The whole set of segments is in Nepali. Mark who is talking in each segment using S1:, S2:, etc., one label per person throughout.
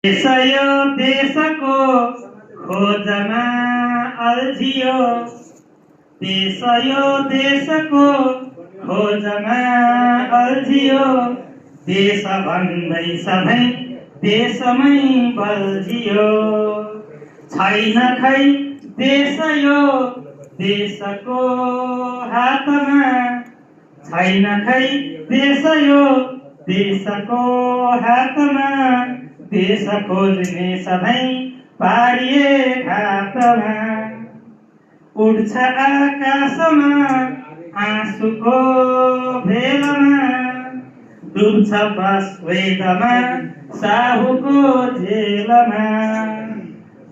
S1: देशयो देशको खोजमा अल्झियो, देशयो देशको खोजमा अल्झियो, देश भन्दै सधैँ देशमै बल्झियो। छैन खै देश यो देशको हातमा, छैन खै देश यो देशको हातमा, देश खोज्ने सधैँ पारिए घाटमा। उड्छ आकाशमा आँसुको भेलमा, डुब्छ बस वेदमा साहुको झेलमा।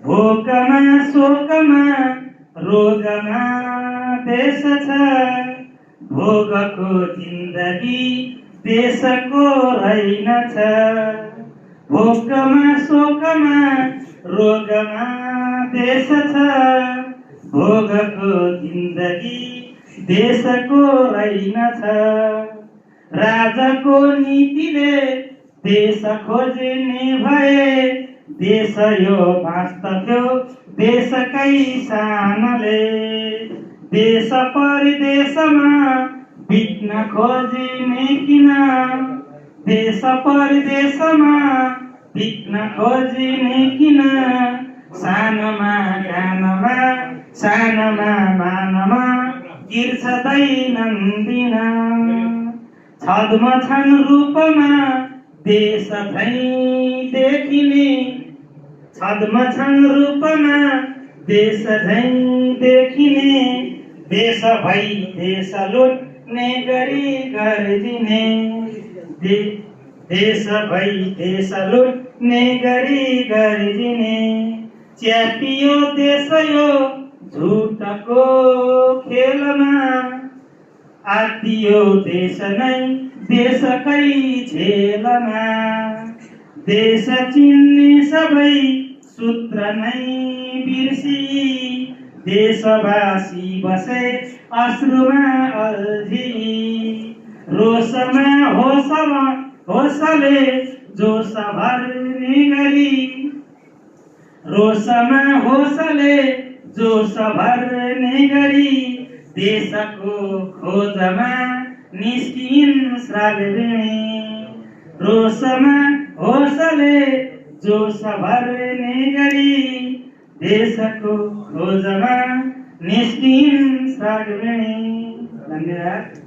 S1: भोकमा शोकमा रोगमा देश छ, भोगको जिन्दगी देशको रहेनछ। भोकमा शोकमा रोगमा देश छ, भोगको जिन्दगी देशको रहेनछ। राजाको नीतिले देश खोज्ने भए, देश यो बाँच्दथ्यो देशकै सानले। देश परदेशमा बित्न खोज्ने किन, देश परदेशमा बित्न खोज्ने किन। सानोमा गानमा सानोमा मानमा गिर्छ दैनन्दिन। छद्म रूपमा देश झैँ देखिने, छद्म रूपमा देश झैँ देखिने। देश भई देश लुट्ने गरी गरिदिने, देश भई देश लुट्ने गरी गरिदिने। च्यापियो देश यो झुटको खेलमा, आत्तियो देश नै देशकै झेलमा। देश चिन्ने सबै सूत्र नै बिर्सी, देशवासी बसे अश्रुमा अल्झी। रोषमा होसले जोश भर्ने गरी, रोषमा होसले जोश भर्ने गरी। देशको खोजमा निस्किन् श्रावणी, रोषमा होसले जोश भर्ने गरी। देशको खोजमा निस्किन् श्रावणी। धन्यवाद।